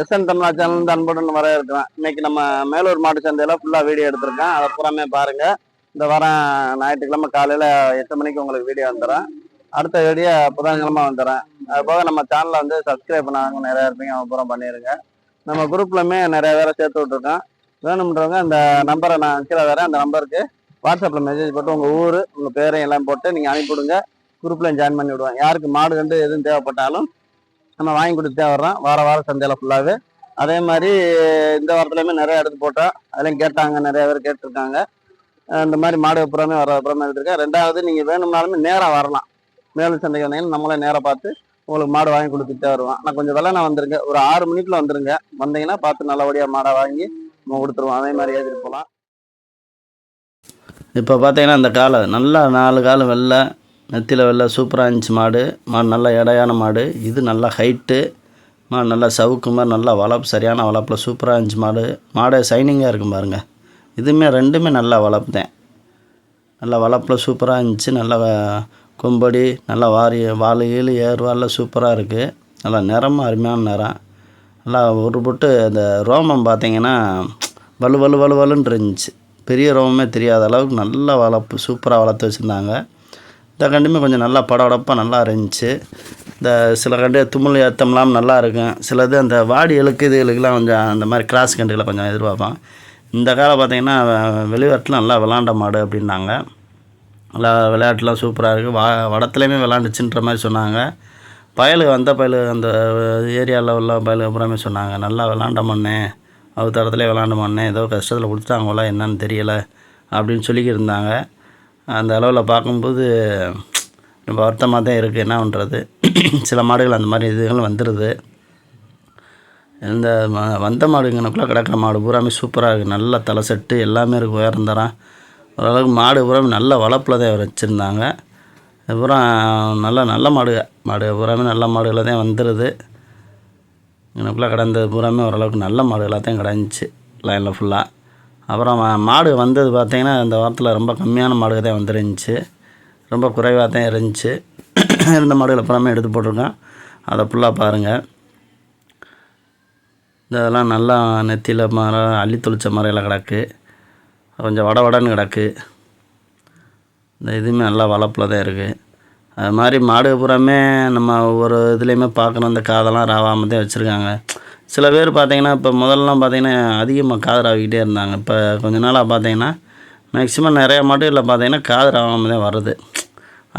SN தமிழா channel அன்புடன் வர இருக்கிறேன். இன்னைக்கு நம்ம மேலூர் மாட்டு சந்தையில ஃபுல்லா வீடியோ எடுத்திருக்கேன். அதை பூராமே பாருங்க. இந்த வாரம் ஞாயிற்றுக்கிழமை காலையில 8 மணிக்கு உங்களுக்கு வீடியோ வந்துடுறேன். அடுத்த வீடியோ புதன்கிழமை வந்துடுறேன். அது போக நம்ம சேனலை வந்து சப்ஸ்கிரைப் பண்ணாங்க நிறைய இருப்பீங்க, அவங்க பூரா பண்ணிடுங்க. நம்ம குரூப்லயுமே நிறைய பேரை சேர்த்து விட்டுருக்கோம். வேணும்ன்றவங்க அந்த நம்பரை நான் கீழே வரேன், அந்த நம்பருக்கு வாட்ஸ்அப்ல மெசேஜ் போட்டு உங்க ஊர் உங்க பேரையும் எல்லாம் போட்டு நீங்க அனுப்பிவிடுங்க. குரூப்ல ஜாயின் பண்ணி விடுவேன். யாருக்கு மாடு கண்டு எதுவும் தேவைப்பட்டாலும் நம்ம வாங்கி கொடுத்துட்டே வர்றோம். வாரம் சந்தையில ஃபுல்லாவே அதே மாதிரி இந்த வாரத்துலையுமே நிறைய எடுத்து போட்டோம். அதெல்லாம் கேட்டாங்க, நிறைய பேர் கேட்டிருக்காங்க. இந்த மாதிரி மாடு புறமே எடுத்திருக்கேன். ரெண்டாவது நீங்க வேணும்னாலுமே நேராக வரலாம். மேலும் சந்தைக்கு வந்தீங்கன்னா நம்மளே நேராக பார்த்து உங்களுக்கு மாடு வாங்கி கொடுத்துட்டே வருவோம். நான் கொஞ்சம் வெள்ளனை வந்துருங்க, ஒரு 6 மணிக்குள்ள வந்துருங்க. வந்தீங்கன்னா பார்த்து நல்லபடியாக மாடை வாங்கி நம்ம கொடுத்துருவோம். அதே மாதிரி ஏற்றிட்டு போகலாம். இப்போ பார்த்தீங்கன்னா இந்த காலை நல்லா 4 கால் வெள்ளை நெத்தியில் வெள்ளை சூப்பராக இருந்துச்சு. மாடு நல்லா எடையான மாடு. இது நல்லா ஹைட்டு மாடு, நல்லா சவுக்கு மாதிரி நல்லா வளர்ப்பு, சரியான வளர்ப்பில் சூப்பராக இருந்துச்சு மாடு சைனிங்காக இருக்கும் பாருங்கள். இதுவுமே ரெண்டுமே நல்லா வளர்ப்புதேன். நல்லா வளர்ப்பில் சூப்பராக இருந்துச்சு. நல்லா கொம்படி நல்லா வால் ஏறுவாலில் சூப்பராக இருக்குது. நல்லா நிறமும் அருமையான நிறம். நல்லா ஒரு போட்டு அந்த ரோமம் பார்த்திங்கன்னா வலுன்னு இருந்துச்சு. பெரிய ரோமமே தெரியாத அளவுக்கு நல்லா வளர்ப்பு சூப்பராக வளர்த்து வச்சுருந்தாங்க. இந்த கண்டுமே கொஞ்சம் நல்லா படபடப்பாக நல்லா இருந்துச்சு. இந்த சில கண்டு தும்மல் ஏற்றம்லாம் நல்லா இருக்கும். சிலது அந்த வாடி இதுகளுக்கெல்லாம் கொஞ்சம் அந்த மாதிரி கிராஸ் கண்டுகளை கொஞ்சம் எதிர்பார்ப்பான். இந்த காலம் பார்த்திங்கன்னா வெளிநாட்டில் நல்லா விளாண்ட மாடு அப்படின்னாங்க. நல்லா விளையாட்டுலாம் சூப்பராக இருக்குது. வடத்துலேயுமே விளாண்டுச்சுன்ற மாதிரி சொன்னாங்க. வந்த பயலு அந்த ஏரியாவில் உள்ள பயலு அப்புறமே சொன்னாங்க, நல்லா விளாண்ட மண்ணே, தரத்துலேயே விளாண்ட மண்ணே, ஏதோ கஷ்டத்தில் கொடுத்தாங்களா என்னன்னு தெரியலை அப்படின்னு சொல்லிக்கிட்டு இருந்தாங்க. அந்த அளவில் பார்க்கும்போது ரொம்ப வருத்தமாக தான் இருக்குது. என்ன பண்ணுறது, சில மாடுகள் அந்த மாதிரி இதுகள் வந்துடுது. இந்த வந்த மாடுங்கனக்குள்ளே கிடக்கிற மாடு பூராமே சூப்பராக இருக்குது. நல்ல தலை செட்டு எல்லாமே இருக்குது. உயரம் தரம் ஓரளவுக்கு மாடு பூராமே நல்ல வளர்ப்பில் தான் வச்சுருந்தாங்க. பூரா நல்ல மாடு பூராமே நல்ல மாடுகளை தான் வந்துடுது. இங்கனக்குள்ளே கிடந்தது பூராமே ஓரளவுக்கு நல்ல மாடுகளாக தான் கிடந்துச்சு லைனில் ஃபுல்லாக. அப்புறம் மாடு வந்தது பார்த்திங்கன்னா இந்த வாரத்தில் ரொம்ப கம்மியான மாடுகள் தான் வந்துருந்துச்சு. ரொம்ப குறைவாக தான் இருந்துச்சு. இருந்த மாடுகள் அப்புறமே எடுத்து போட்டிருக்கேன். அதை ஃபுல்லாக பாருங்கள். இதெல்லாம் நல்லா நெத்தியில் மரம் அள்ளி தொளிச்ச மரையில் கிடக்கு. கொஞ்சம் வடன்னு கிடக்கு. இந்த இதுவுமே நல்லா வளர்ப்பில் தான் இருக்குது. அது மாதிரி மாடு பூராமே நம்ம ஒவ்வொரு இதுலேயுமே பார்க்கணும். இந்த காதெல்லாம் ராவாமல் தான் வச்சுருக்காங்க. சில பேர் பார்த்திங்கன்னா இப்போ முதல்லாம் பார்த்திங்கன்னா அதிகமாக காது ராவிக்கிட்டே இருந்தாங்க. இப்போ கொஞ்ச நாளாக பார்த்திங்கன்னா மேக்ஸிமம் நிறையா மாடுகளில் பார்த்திங்கன்னா காது ராவாமல் தான் வருது.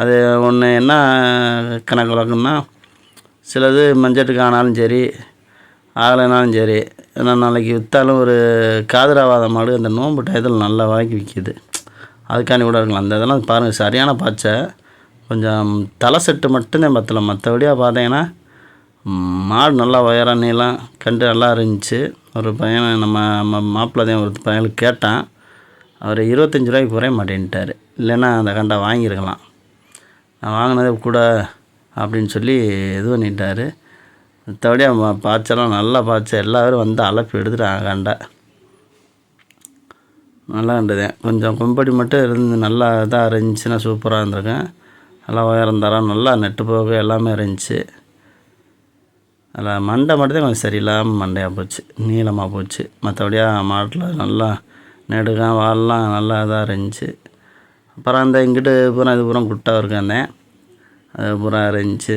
அது ஒன்று என்ன கணக்கு வழக்குன்னா, சிலது மஞ்சட்டுக்கு ஆனாலும் சரி ஆகலைனாலும் சரி, ஏன்னா நாளைக்கு விற்றாலும் ஒரு காது ராவாத மாடு அந்த நோன்பு டயத்தில் நல்லா வாங்கி விற்கிது. அதுக்காண்டி கூட இருக்கலாம். அந்த இதெல்லாம் பாருங்கள், சரியான பாய்ச்சை. கொஞ்சம் தலை செட்டு மட்டும்தான் பத்தலை. மற்றபடியாக பார்த்தீங்கன்னா மாடு நல்லா உயரம் நீளம் கண்டு நல்லா இருந்துச்சு. ஒரு பையனை நம்ம மாப்பிள்ளை தான் ஒரு பையனுக்கு கேட்டான். அவர் 25 ரூபாய்க்கு குறைய மாட்டேன்ட்டார். இல்லைன்னா அந்த கண்டை வாங்கியிருக்கலாம், நான் வாங்கினதே கூட அப்படின்னு சொல்லி இது பண்ணிட்டார். மற்றபடியாக பாய்ச்சலாம் நல்லா பாய்ச்சல். எல்லோரும் வந்து அலப்பி எடுத்துட்டாங்க கண்டை. நல்லா இருந்ததுதான். கொஞ்சம் கொம்படி மட்டும் இருந்து நல்லா இதாக இருந்துச்சுன்னா சூப்பராக இருந்திருக்கேன். நல்லா உயரம் தரம் நல்லா நெட்டு போக எல்லாமே இருந்துச்சு. அதில் மண்டை மட்டும்தான் கொஞ்சம் சரியில்லாமல் மண்டையாக போச்சு, நீளமாக போச்சு. மற்றபடியாக மாட்டில் நல்லா நெடுகான் வால்லாம் நல்லா இதாக இருந்துச்சு. அப்புறம் அந்த இங்கிட்டு பூரா இது பூரா குட்டாக இருக்காந்தேன், அது பூரா இருந்துச்சு.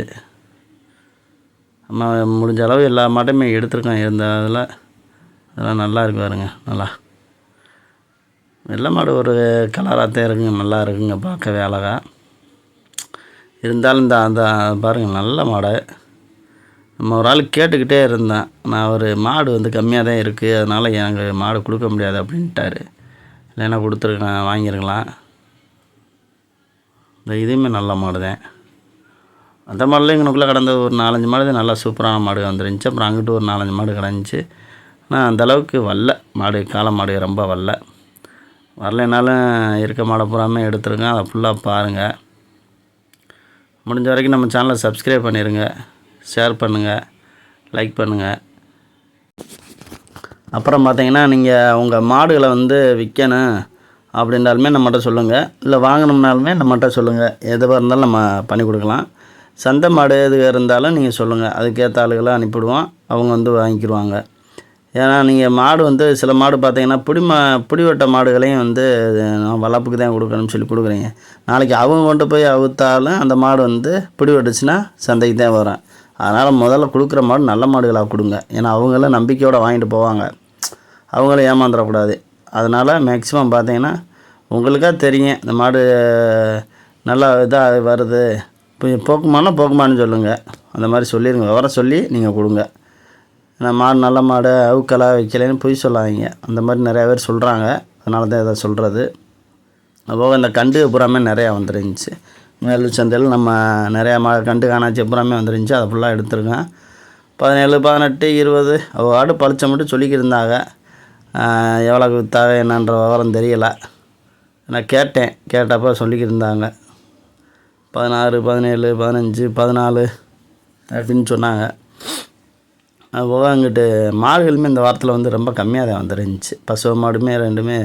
நம்ம முடிஞ்ச அளவு எல்லா மாட்டையுமே எடுத்துருக்கோம். இருந்த அதில் அதெல்லாம் நல்லா இருக்கு பாருங்க. நல்லா வெள்ளை மாடு ஒரு கலராக தான் இருக்குங்க, நல்லா இருக்குங்க, பார்க்கவே அழகா இருந்தாலும் அந்த பாருங்கள் நல்ல மாடை. நம்ம ஒரு ஆள் கேட்டுக்கிட்டே இருந்தேன், நான் ஒரு மாடு வந்து கம்மியாக தான் இருக்குது, அதனால் எனக்கு மாடு கொடுக்க முடியாது அப்படின்ட்டாரு. இல்லைன்னா கொடுத்துருக்கேன், வாங்கியிருக்கலாம். இந்த இதுவுமே நல்ல மாடு தான். அந்த மாடுலாம் இங்கனுக்குள்ளே கடந்த ஒரு 4-5 மாடு தான் நல்லா சூப்பரான மாடு வந்துருந்துச்சு. அப்புறம் அங்கிட்டு ஒரு 4-5 மாடு கிடந்துச்சு. ஆனால் அந்தளவுக்கு வரல மாடு, காளை மாடு ரொம்ப வரலைனாலும் இருக்க மாடை பூராமே எடுத்துருங்க. அதை ஃபுல்லாக பாருங்கள். முடிஞ்ச வரைக்கும் நம்ம சேனலை சப்ஸ்கிரைப் பண்ணிடுங்க, ஷேர் பண்ணுங்கள், லைக் பண்ணுங்கள். அப்புறம் பார்த்திங்கன்னா நீங்கள் உங்கள் மாடுகளை வந்து விற்கணும் அப்படின்றாலுமே நம்மகிட்ட சொல்லுங்கள். இல்லை வாங்கணும்னாலுமே நம்மகிட்ட சொல்லுங்கள். எதுவாக இருந்தாலும் நம்ம பண்ணி கொடுக்கலாம். சந்தை மாடு எது இருந்தாலும் நீங்கள் சொல்லுங்கள், அதுக்கேற்ற ஆளுகளை அனுப்பிவிடுவோம், அவங்க வந்து வாங்கிக்கிடுவாங்க. ஏன்னா நீங்கள் மாடு வந்து சில மாடு பார்த்தீங்கன்னா பிடிவட்ட மாடுகளையும் வந்து நான் வளர்ப்புக்கு தான் கொடுக்கணும்னு சொல்லி கொடுக்குறீங்க. நாளைக்கு அவங்க கொண்டு போய் அவுத்தாலும் அந்த மாடு வந்து பிடிவட்டுச்சுன்னா சந்தைக்கு தான் வரும். அதனால் முதல்ல கொடுக்குற மாடு நல்ல மாடுகளாக கொடுங்க. ஏன்னா அவங்களும் நம்பிக்கையோடு வாங்கிட்டு போவாங்க, அவங்களும் ஏமாந்துடக்கூடாது. அதனால் மேக்ஸிமம் பார்த்தீங்கன்னா உங்களுக்கா தெரியும் இந்த மாடு நல்லா இதாக வருது, இப்போ போக்குமான்னு சொல்லுங்கள். அந்த மாதிரி சொல்லிடுங்க, விவரம் சொல்லி நீங்கள் கொடுங்க. ஏன்னா மாடு நல்ல மாடு அவுக்கலாக வைக்கலைன்னு பொய் சொல்லாதீங்க. அந்த மாதிரி நிறையா பேர் சொல்கிறாங்க, அதனால தான் இதை சொல்கிறது. அதுபோக இந்த கண்டு புறாமே நிறையா வந்துருந்துச்சு. மேலூர் சந்தையில் நம்ம நிறையா கண்டு காணாச்சி புறாமே வந்துருந்துச்சு. அதை ஃபுல்லாக எடுத்துருக்கேன். 17, 18, 20 ஆடு பழிச்ச மட்டும் சொல்லிக்கிருந்தாங்க. எவ்வளோக்கு விற்றாங்க என்னன்ற விவரம் தெரியலை. நான் கேட்டப்போ சொல்லிக்கிருந்தாங்க 16, 17, 15, 14 அப்படின்னு சொன்னாங்க. அதுபோக அங்கிட்டு மாடுகளுமே இந்த வாரத்தில் வந்து ரொம்ப கம்மியாக தான் வந்துருந்துச்சு. பசு மாடுமே ரெண்டுமே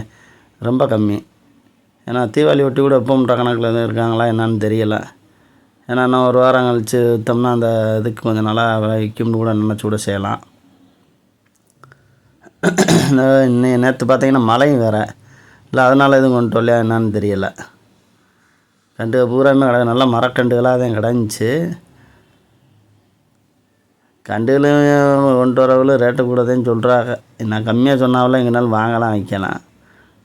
ரொம்ப கம்மி. ஏன்னா தீபாவளி ஒட்டி கூட எப்போன்ற கணக்கில் எதுவும் இருக்காங்களா என்னன்னு தெரியலை. ஏன்னா இன்னும் ஒரு வாரம் கழித்து விற்றோம்னா அந்த இதுக்கு கொஞ்சம் நல்லா விற்கும்னு கூட நினச்சி கூட செய்யலாம். நேற்று பார்த்தீங்கன்னா மழையும் வேறு இல்லை, அதனால் எதுவும் கொண்டு வரலையா என்னான்னு தெரியலை. கண்டு பூராமே நல்லா மரக்கண்டுகளாக தான் கிடந்துச்சு. கண்டுகளையும் கொண்டு வரவில் ரேட்டு கூட தான் சொல்கிறாங்க. நான் கம்மியாக சொன்னாவில் எங்கேனாலும் வாங்கலாம் வைக்கலாம்.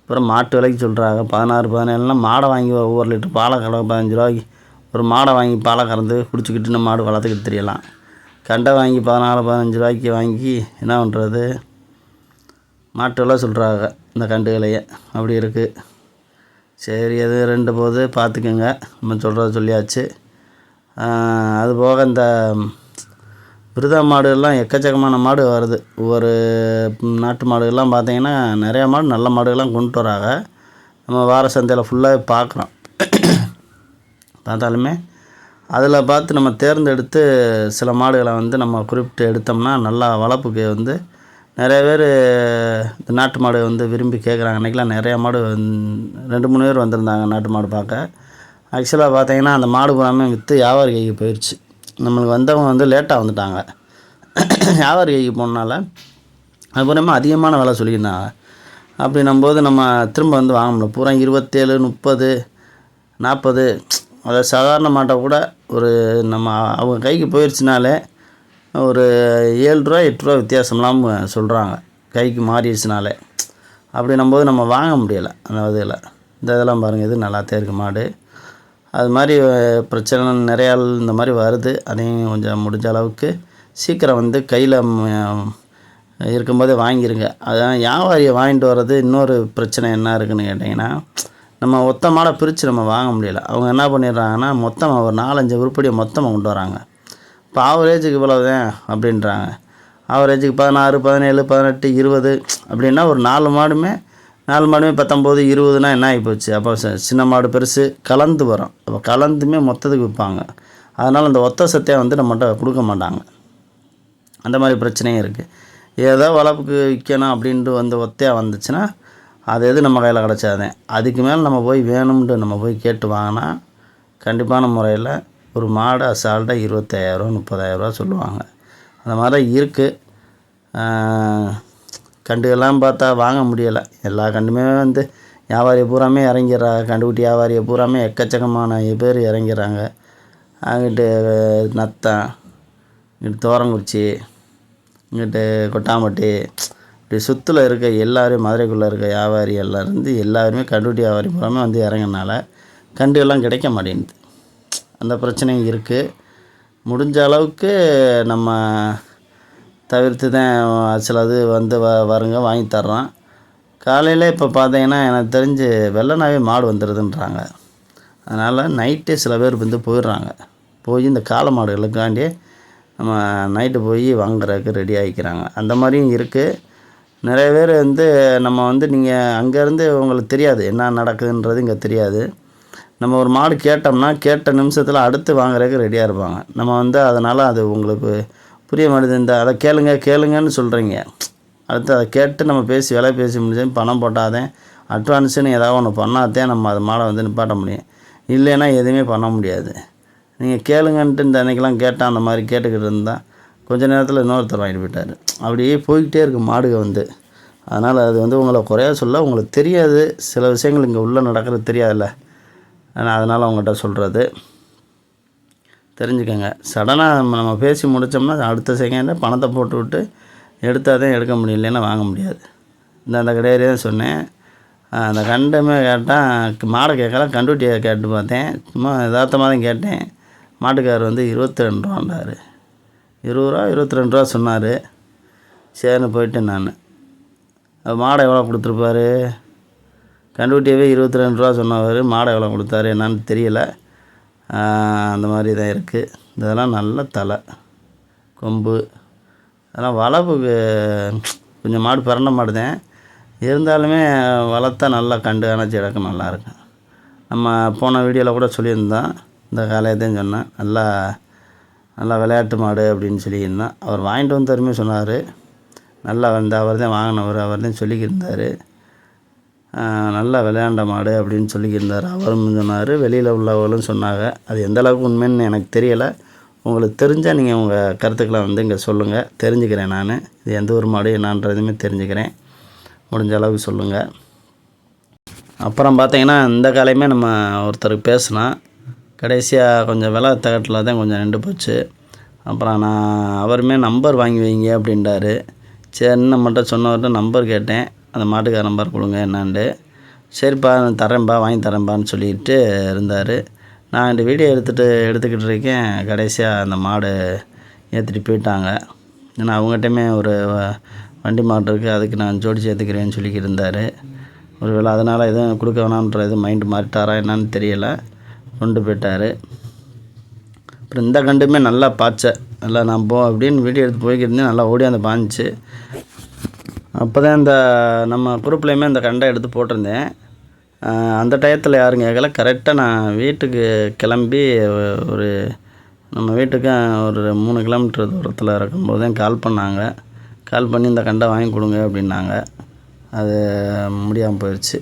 அப்புறம் மாட்டு விலைக்கு சொல்கிறாங்க 16, 17 மாடை வாங்கி ஒவ்வொரு லிட்டர் பாலை கடை 15 ரூபாய்க்கு ஒரு மாடை வாங்கி பாலை கறந்து குடிச்சிக்கிட்டு நம்ம மாடு வளர்த்துக்கிட்டு தெரியலாம். கண்டை வாங்கி 14, 15 ரூபாய்க்கு வாங்கி என்ன பண்ணுறது, மாட்டு விலை சொல்கிறாங்க இந்த கண்டுகளையே. அப்படி இருக்குது. சரி, எது 2 போது பார்த்துக்குங்க, நம்ம சொல்கிறத சொல்லியாச்சு. அதுபோக இந்த விருதா மாடுகள்லாம் எக்கச்சக்கமான மாடு வருது. ஒவ்வொரு நாட்டு மாடுகள்லாம் பார்த்திங்கன்னா நிறையா மாடு நல்ல மாடுகள்லாம் கொண்டு வராங்க. நம்ம வார சந்தையில் ஃபுல்லாக பார்க்குறோம். பார்த்தாலுமே அதில் பார்த்து நம்ம தேர்ந்தெடுத்து சில மாடுகளை வந்து நம்ம குறிப்பிட்டு எடுத்தோம்னா நல்லா வளர்ப்புக்கு வந்து நிறைய பேர் இந்த நாட்டு மாடு வந்து விரும்பி கேட்குறாங்க. அன்றைக்கெலாம் நிறையா மாடு 2, 3 பேர் வந்திருந்தாங்க நாட்டு மாடு பார்க்க. ஆக்சுவலாக பார்த்தீங்கன்னா அந்த மாடு பூராமே விற்று வியாபாரி கைக்கு போயிடுச்சு. நம்மளுக்கு வந்தவங்க வந்து லேட்டாக வந்துட்டாங்க. வியாபாரி கைக்கு போனனால அதுபுறமா அதிகமான விலை சொல்லியிருந்தாங்க. அப்படின்னும்போது நம்ம திரும்ப வந்து வாங்க முடியல. பூரா 27, 30, 40 அதாவது சாதாரண மாட்டை கூட ஒரு நம்ம அவங்க கைக்கு போயிடுச்சுனாலே ஒரு 7 ரூபா 8 ரூபா வித்தியாசம்லாம் சொல்கிறாங்க கைக்கு மாறிடுச்சுனாலே. அப்படின்னும்போது நம்ம வாங்க முடியலை. அந்த இதில் இந்த இதெல்லாம் பாருங்கள், இது நல்லாத்தே இருக்குது மாடு. அது மாதிரி பிரச்சனை நிறையா இந்த மாதிரி வருது. அதையும் கொஞ்சம் முடிஞ்ச அளவுக்கு சீக்கிரம் வந்து கையில் இருக்கும்போதே வாங்கிடுங்க. அதான் வியாபாரியை வாங்கிட்டு வர்றது இன்னொரு பிரச்சனை என்ன இருக்குதுன்னு கேட்டிங்கன்னா, நம்ம ஒத்த மாடை பிரித்து நம்ம வாங்க முடியலை. அவங்க என்ன பண்ணிடுறாங்கன்னா மொத்தமாக ஒரு 4-5 உருப்படியை மொத்தமாக கொண்டு வராங்க. இப்போ ஆவரேஜுக்கு இவ்வளோதான் அப்படின்றாங்க. ஆவரேஜுக்கு 16, 17, 18, 20 அப்படின்னா ஒரு 4 மாடுமே 19, 20னா என்ன ஆகி போச்சு. அப்போ சின்ன மாடு பெருசு கலந்து வரும். அப்போ கலந்துமே மொத்தத்துக்கு விற்பாங்க. அதனால் அந்த ஒத்த சத்தையை வந்து நம்மகிட்ட கொடுக்க மாட்டாங்க. அந்த மாதிரி பிரச்சனையும் இருக்குது. ஏதோ வளர்ப்புக்கு விற்கணும் அப்படின்ட்டு வந்து ஒத்தையாக வந்துச்சுன்னா அது எது நம்ம கையில் கிடச்சாதேன். அதுக்கு மேலே நம்ம போய் வேணும்ன்ட்டு நம்ம போய் கேட்டு வாங்கினா கண்டிப்பான முறையில் ஒரு மாடு அசால்ட்டாக 25,000, 30,000 சொல்லுவாங்க. அந்த மாதிரி இருக்குது. கண்டுகள்லாம் பார்த்தா வாங்க முடியலை. எல்லா கண்டுமே வந்து வியாபாரியை பூராமே இறங்கிடுறாங்க. கண்டுக்குட்டி வியாபாரியை பூராமே எக்கச்சக்கமான பேர் இறங்கிறாங்க. அங்கிட்டு நத்தம், இங்கிட்டு தோரங்குறிச்சி, இங்கிட்டு கொட்டாம்பட்டி, இப்படி சுற்றில் இருக்க எல்லோரும் மதுரைக்குள்ளே இருக்க வியாபாரி எல்லாருந்து எல்லாருமே கண்டுக்குட்டி வியாபாரி பூராமே வந்து இறங்கினால கண்டுகள்லாம் கிடைக்க மாட்டேங்குது. அந்த பிரச்சனையும் இருக்குது. முடிஞ்ச அளவுக்கு நம்ம தவிர்த்து தான் சிலது வந்து வருங்க வாங்கி தர்றோம். காலையில் இப்போ பார்த்தீங்கன்னா எனக்கு தெரிஞ்சு வெள்ளனாவே மாடு வந்துடுதுன்றாங்க. அதனால் நைட்டே சில பேர் வந்து போயிடுறாங்க. போய் இந்த காளை மாடுகளுக்காண்டி நம்ம நைட்டு போய் வாங்குறதுக்கு ரெடி ஆகிக்கிறாங்க. அந்த மாதிரியும் இருக்குது. நிறைய பேர் வந்து நம்ம வந்து நீங்கள் அங்கேருந்து உங்களுக்கு தெரியாது என்ன நடக்குதுன்றது இங்கே தெரியாது. நம்ம ஒரு மாடு கேட்டோம்னா கேட்ட நிமிஷத்தில் அடுத்து வாங்குறதுக்கு ரெடியாக இருப்பாங்க. நம்ம வந்து அதனால் அது உங்களுக்கு புரிய மாட்டேது. இந்த அதை கேளுங்கன்னு சொல்கிறீங்க. அடுத்து அதை கேட்டு நம்ம பேசி விலை பேசி முடிச்சு பணம் போட்டாதேன் அட்வான்ஸுன்னு ஏதாவது ஒன்று பண்ணாதே நம்ம அது மாடை வந்து நிப்பாட்ட முடியும். இல்லைன்னா எதுவுமே பண்ண முடியாது. நீங்கள் கேளுங்கன்ட்டு இந்த அன்றைக்கெலாம் கேட்டால் அந்த மாதிரி கேட்டுக்கிட்டு இருந்தால் கொஞ்ச நேரத்தில் இன்னொருத்தர் வாங்கிட்டு போயிட்டார். அப்படியே போய்கிட்டே இருக்குது மாடுக வந்து. அதனால் அது வந்து உங்களை குறையா சொல்ல, உங்களுக்கு தெரியாது சில விஷயங்கள் இங்கே உள்ளே நடக்கிறது தெரியாதுல்ல, ஆனால் அதனால் அவங்கள்ட்ட சொல்கிறது தெரிஞ்சுக்கங்க. சடனாக நம்ம பேசி முடித்தோம்னா அடுத்த செகண்டில் பணத்தை போட்டு விட்டு எடுத்தால் தான் எடுக்க முடியும், இல்லைன்னா வாங்க முடியாது. அந்த கிடையாது தான் சொன்னேன். அந்த கண்டுமே கேட்டால் மாடை கேட்கல, கண்டுட்டியை கேட்டு பார்த்தேன். சும்மா யதார்த்தமாக தான் கேட்டேன். மாட்டுக்காரர் வந்து 22 ரூபான்றாரு. 20 ரூபா 22 ரூபா சொன்னார். சரின்னு போயிட்டு நான் மாடை எவ்வளோ கொடுத்துருப்பாரு? கண்டுட்டியவே 22 ரூபா சொன்னவர் மாடை எவ்வளோ கொடுத்தாரு என்னான்னு தெரியலை. அந்த மாதிரி தான் இருக்குது. இதெல்லாம் நல்ல தலை கொம்பு, அதெல்லாம் வளர்ப்புக்கு கொஞ்சம் மாடு பிறண்ட மாடு தான் இருந்தாலுமே வளர்த்தா நல்லா கண்டு அணைச்சி இடக்க நல்லாயிருக்கும். நம்ம போன வீடியோவில் கூட சொல்லியிருந்தோம், இந்த காலையத்தையும் சொன்னேன், நல்லா விளையாட்டு மாடு அப்படின்னு சொல்லியிருந்தோம். அவர் வாங்கிட்டு வந்து தருமே சொன்னார். நல்லா வந்து அவர் தான் வாங்கினவர், அவர் தான் சொல்லிக்கிருந்தார். நல்லா விளையாண்ட மாடு அப்படின்னு சொல்லிக்கிருந்தார். அவரும் சொன்னார், வெளியில் உள்ளவர்களும் சொன்னாங்க. அது எந்தளவுக்கு உண்மைன்னு எனக்கு தெரியலை. உங்களுக்கு தெரிஞ்சால் நீங்கள் உங்கள் கருத்துக்களை வந்து இங்கே சொல்லுங்கள், தெரிஞ்சுக்கிறேன். நான் இது எந்த ஒரு மாடு என்னான்றதுமே தெரிஞ்சுக்கிறேன், முடிஞ்ச அளவுக்கு சொல்லுங்கள். அப்புறம் பார்த்தீங்கன்னா இந்த காலையுமே நம்ம ஒருத்தருக்கு பேசினோம். கடைசியாக கொஞ்சம் விலை தகட்டில் தான் கொஞ்சம் நின்று போச்சு. அப்புறம் அவருமே நம்பர் வாங்கி வைங்க அப்படின்றாரு. சரின்னு நம்மகிட்ட சொன்னவர்கிட்ட நம்பர் கேட்டேன், அந்த மாட்டுக்கார நம்பர் கொடுங்க என்னான்ட்டு. சரிப்பா தரேன்ப்பா, வாங்கி தரேன்ப்பான்னு சொல்லிட்டு இருந்தார். நான் இந்த வீடியோ எடுத்துக்கிட்டு இருக்கேன். கடைசியாக அந்த மாடு ஏற்றிட்டு போயிட்டாங்க. ஏன்னா அவங்ககிட்டயுமே ஒரு வண்டி மாடு இருக்குது, அதுக்கு நான் ஜோடி சேர்த்துக்கிறேன்னு சொல்லிக்கிட்டு இருந்தார். ஒரு வேளை அதனால் எதுவும் கொடுக்க வேணான்ற எதுவும் மைண்டு மாறிட்டாரா என்னான்னு தெரியலை, கொண்டு போயிட்டார். அப்புறம் இந்த கண்டுமே நல்லா பாய்ச்ச, நல்லா நான் அப்படின்னு வீடியோ எடுத்து போய்க்கிருந்தேன். நல்லா ஓடியாந்து பாய்ஞ்சிச்சு. அப்போ தான் இந்த நம்ம குரூப்லேயுமே இந்த கண்டை எடுத்து போட்டிருந்தேன். அந்த டயத்தில் யாரும் கேட்கல. கரெக்டாக நான் வீட்டுக்கு கிளம்பி ஒரு நம்ம வீட்டுக்கு ஒரு 3 கிலோமீட்டர் தூரத்தில் இருக்கும்போது தான் கால் பண்ணாங்க. கால் பண்ணி இந்த கண்டை வாங்கி கொடுங்க அப்படின்னாங்க. அது முடியாமல் போயிடுச்சு.